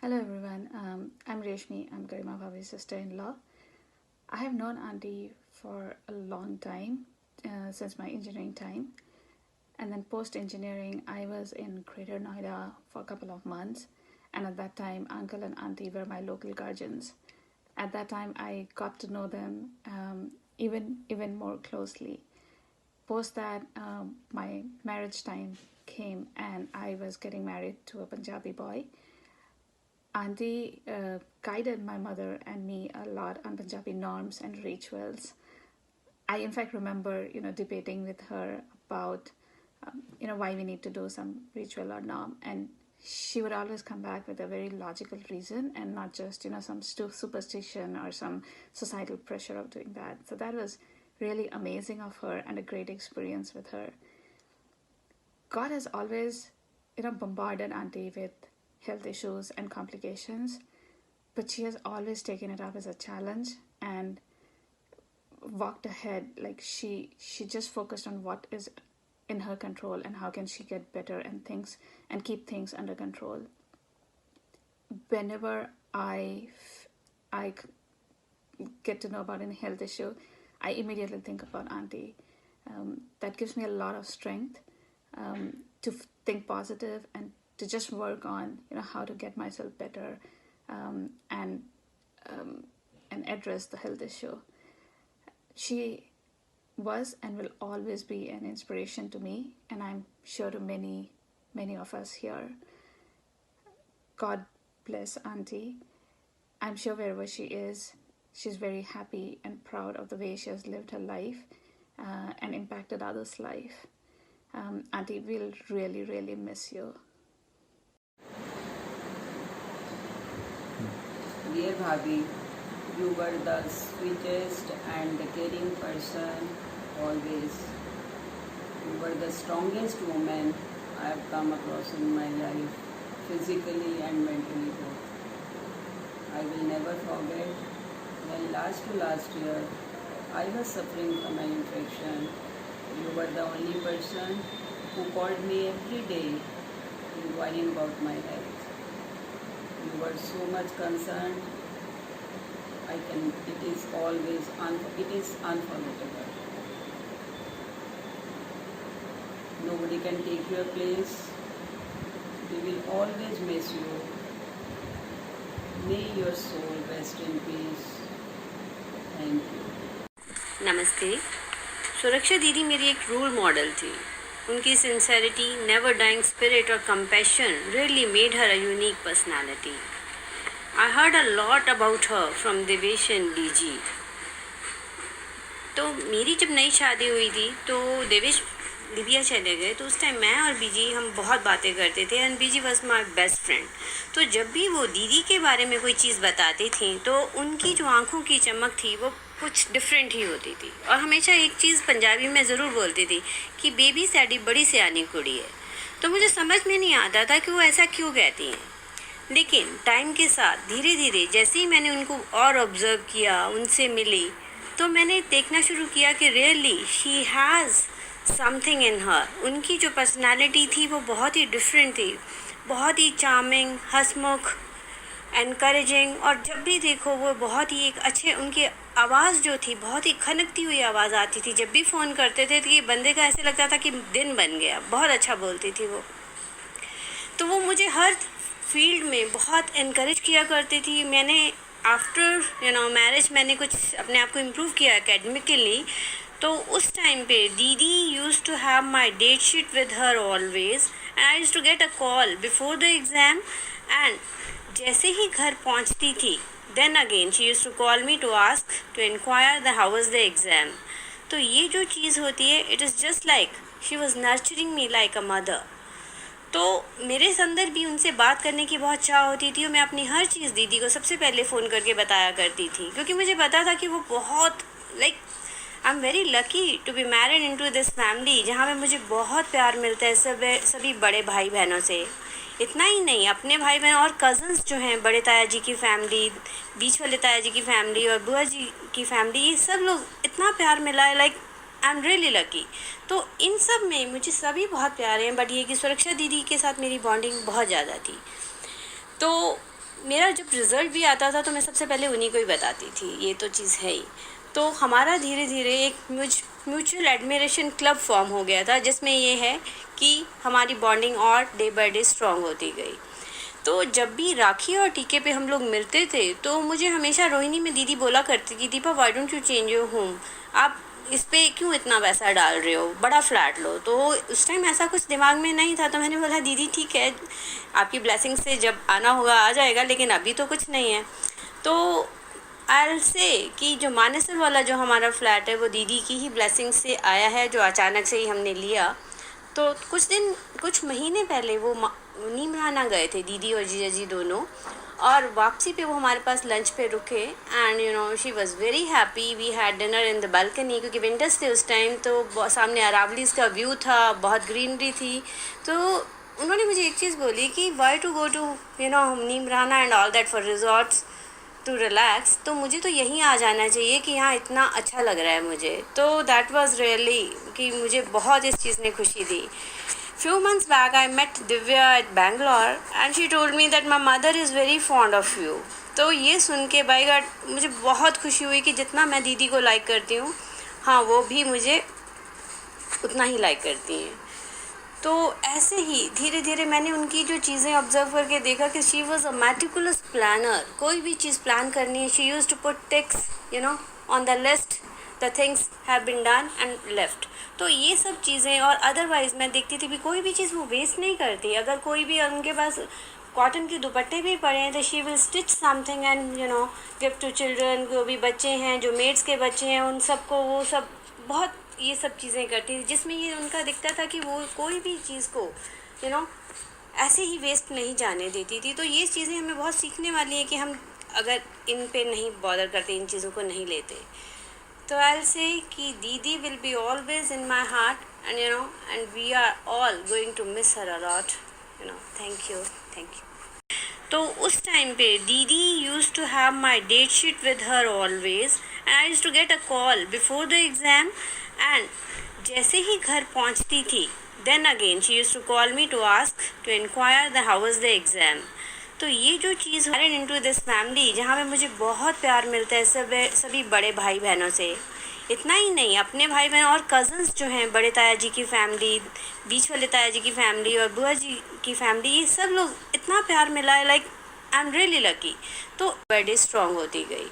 Hello everyone. I'm Reshmi. I'm Garima Bhavi's sister-in-law. I have known Auntie for a long time, since my engineering time. And then post-engineering, I was in Greater Noida for a couple of months. And at that time, Uncle and Auntie were my local guardians. At that time, I got to know them even more closely. Post that, my marriage time came and I was getting married to a Punjabi boy. Auntie guided my mother and me a lot on Punjabi norms and rituals. I, in fact, remember, debating with her about, why we need to do some ritual or norm. And she would always come back with a very logical reason and not just, some superstition or some societal pressure of doing that. So that was really amazing of her and a great experience with her. God has always, bombarded Auntie with health issues and complications, but she has always taken it up as a challenge and walked ahead. Like she just focused on what is in her control and how can she get better and keep things under control. Whenever I get to know about any health issue, I immediately think about Auntie. That gives me a lot of strength to think positive and to just work on how to get myself better and address the health issue. She was and will always be an inspiration to me, and I'm sure to many of us here. God bless Auntie. I'm sure wherever she is, she's very happy and proud of the way she has lived her life and impacted others' life. Auntie, we'll really miss you. Dear Bhabhi, you were the sweetest and the caring person always. You were the strongest woman I have come across in my life, physically and mentally both. I will never forget when last year I was suffering from an infection. You were the only person who called me every day inquiring about my health. You were so much concerned. It is unforgettable. Nobody can take your place. We will always miss you. May your soul rest in peace. Thank you. नमस्ते। सुरक्षा दीदी मेरी एक role model थी। उनकी sincerity, never dying spirit और compassion really made her a unique personality. I heard a lot about her from Devesh and DG. तो मेरी जब नई शादी हुई थी तो देवेश लिबिया चले गए, तो उस टाइम मैं और बीजी हम बहुत बातें करते थे and BG was my best friend. तो जब भी वो दीदी के बारे में कोई चीज़ बताती थी तो उनकी जो आंखों की चमक थी वो कुछ डिफरेंट ही होती थी और हमेशा एक चीज़ पंजाबी में ज़रूर बोलती थी कि बेबी साड़ी बड़ी सियानी कुड़ी है। तो मुझे समझ में नहीं आता था कि वो ऐसा क्यों कहती हैं, लेकिन टाइम के साथ धीरे धीरे जैसे ही मैंने उनको और ऑब्ज़र्व किया, उनसे मिली, तो मैंने देखना शुरू किया कि really she has something in her. उनकी जो पर्सनालिटी थी वो बहुत ही डिफरेंट थी, बहुत ही चार्मिंग, हंसमुख, एनकरेजिंग, और जब भी देखो वो बहुत ही एक अच्छे, उनकी आवाज़ जो थी बहुत ही खनकती हुई आवाज़ आती थी। जब भी फ़ोन करते थे तो ये बंदे का ऐसे लगता था कि दिन बन गया। बहुत अच्छा बोलती थी वो। तो वो मुझे हर फील्ड में बहुत इनकरेज किया करती थी। मैंने आफ्टर मैरिज मैंने कुछ अपने आप को इम्प्रूव किया एकेडमिकली। तो उस टाइम पे दीदी use to have my date sheet with her always and I use to get a call before the exam, and जैसे ही घर पहुंचती थी then again she use to call me to ask to inquire the how was the exam. तो ये जो चीज़ होती है, it is just like she was nurturing me like a mother. तो मेरे अंदर भी उनसे बात करने की बहुत चाह होती थी और मैं अपनी हर चीज़ दीदी को सबसे पहले फ़ोन करके बताया करती थी, क्योंकि मुझे पता था कि वो बहुत like I am very lucky to be married into this family जहाँ पे मुझे बहुत प्यार मिलता है सभी बड़े भाई बहनों से। इतना ही नहीं, अपने भाई बहन और कज़न्स जो हैं, बड़े ताया जी की फैमिली, बीच वाले ताया जी की फैमिली और बुआ जी की फैमिली, ये सब लोग इतना प्यार मिला है, like I am really lucky. तो इन सब में मुझे सभी बहुत प्यारे हैं, बट ये कि सुरक्षा दीदी के साथ मेरी बॉन्डिंग बहुत ज़्यादा थी। तो मेरा जब रिज़ल्ट भी आता था तो मैं सबसे पहले उन्हीं को ही बताती थी, ये तो चीज़ है ही। तो हमारा धीरे धीरे एक म्यूचुअल एडमिरेशन क्लब फॉर्म हो गया था, जिसमें ये है कि हमारी बॉन्डिंग और डे बाय डे स्ट्रॉन्ग होती गई। तो जब भी राखी और टीके पे हम लोग मिलते थे तो मुझे हमेशा रोहिणी में दीदी बोला करती कि Deepa why don't you change your home, आप इस पे क्यों इतना पैसा डाल रहे हो, बड़ा फ्लैट लो। तो उस टाइम ऐसा कुछ दिमाग में नहीं था, तो मैंने बोला दीदी ठीक है, आपकी ब्लेसिंग से जब आना होगा आ जाएगा, लेकिन अभी तो कुछ नहीं है। तो आई से कि जो मानेसर वाला जो हमारा फ्लैट है वो दीदी की ही ब्लेसिंग से आया है, जो अचानक से ही हमने लिया। तो कुछ महीने पहले वो नीमराना गए थे दीदी और जीजा जी दोनों, और वापसी पे वो हमारे पास लंच पे रुके and you know she was very happy. We had dinner in the balcony, क्योंकि विंटर्स थे उस टाइम, तो सामने अरावलीज का व्यू था, बहुत ग्रीनरी थी। तो उन्होंने मुझे एक चीज़ बोली कि why to go to you know Neemrana and all that for resorts to relax, तो मुझे तो यहीं आ जाना चाहिए कि यहाँ इतना अच्छा लग रहा है मुझे। तो दैट वाज रियली कि मुझे बहुत इस चीज़ ने खुशी दी। Few months back I met Divya at Bangalore and she told me that my mother is very fond of you. तो ये सुन के बाई गॉड मुझे बहुत खुशी हुई कि जितना मैं दीदी को लाइक करती हूँ, हाँ वो भी मुझे उतना ही लाइक करती हैं। तो ऐसे ही धीरे धीरे मैंने उनकी जो चीज़ें ऑब्जर्व करके देखा कि she was a meticulous planner. कोई भी चीज़ प्लान करनी है, she used to put ticks you know on the list, the things have been done and left. तो ये सब चीज़ें, और अदरवाइज़ मैं देखती थी भी कोई भी चीज़ वो वेस्ट नहीं करती। अगर कोई भी उनके पास कॉटन के दुपट्टे भी पड़े हैं तो she will stitch something and you know give to children. जो भी बच्चे हैं, जो मेड्स के बच्चे हैं, उन सबको वो सब बहुत ये सब चीज़ें करती थी, जिसमें ये उनका दिखता था कि वो कोई भी चीज़ को यू नो ऐसे ही वेस्ट नहीं जाने देती थी। तो ये चीज़ें हमें बहुत सीखने वाली है कि हम अगर इन पे नहीं बॉदर करते, इन चीज़ों को नहीं लेते। तो आई विल से कि दीदी will be always in my heart and you know and we are all going to miss her a lot, you know. Thank you. तो उस टाइम पे दीदी use to have my date sheet with her always and I use to get a call before the exam. And जैसे ही घर पहुंचती थी, then again she use to call me to ask to inquire the how was the exam. तो ये जो चीज़ married into this family, जहाँ पे मुझे बहुत प्यार मिलता है सभी बड़े भाई बहनों से। इतना ही नहीं, अपने भाई बहन और कज़न्स जो हैं, बड़े ताया जी की फैमिली, बीच वाले ताया जी की फैमिली और बुआ जी की फैमिली, ये सब लोग इतना प्यार मिला है, like I am really lucky. तो बर्थडे स्ट्रॉन्ग होती गई।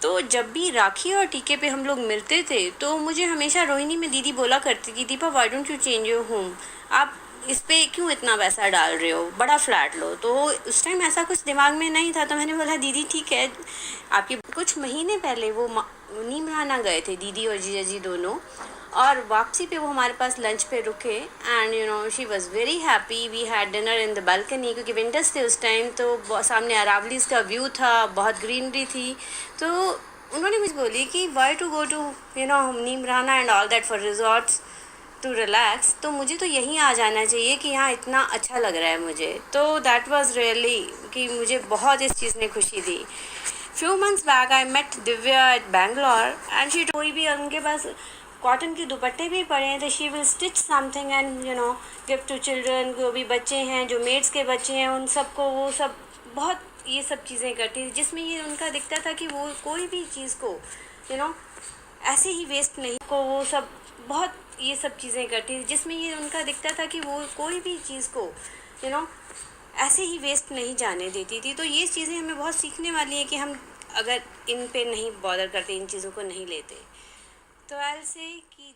तो जब भी राखी और टीके पे हम लोग मिलते थे तो मुझे हमेशा रोहिणी में दीदी बोला करती कि Deepa why don't you change your home, आप इस पे क्यों इतना पैसा डाल रहे हो, बड़ा फ्लैट लो। तो उस टाइम ऐसा कुछ दिमाग में नहीं था, तो मैंने बोला दीदी ठीक है, आपकी कुछ महीने पहले वो नीमराना गए थे दीदी और जीजा जी दोनों, और वापसी पे वो हमारे पास लंच पे रुके and you know she was very happy. We had dinner in the balcony, क्योंकि विंटर्स थे उस टाइम, तो सामने अरावलीज का व्यू था, बहुत ग्रीनरी थी। तो उन्होंने मुझे बोली कि why to go to you know Neemrana and all that for resorts to relax, तो मुझे तो यहीं आ जाना चाहिए कि यहाँ इतना अच्छा लग रहा है मुझे। तो दैट वाज रियली कि मुझे बहुत इस चीज़ ने खुशी दी। Few months back I met Divya at Bangalore and she कोई भी उनके पास कॉटन के दुपट्टे भी पड़े हैं तो she will stitch something and you know give to children. जो भी बच्चे हैं, जो मेड्स के बच्चे हैं, उन सबको वो सब बहुत ये सब चीज़ें करती थी, जिसमें ये उनका दिखता था कि वो कोई भी चीज़ को यू नो ऐसे ही वेस्ट नहीं, को वो सब बहुत ये सब चीज़ें करती थी, जिसमें ये उनका दिखता था कि वो कोई भी चीज़ को यू नो ऐसे ही वेस्ट नहीं जाने देती थी। तो ये चीज़ें हमें बहुत सीखने वाली है कि हम अगर इन पे नहीं बॉदर करते, इन चीज़ों को नहीं लेते। तो आई विल से कि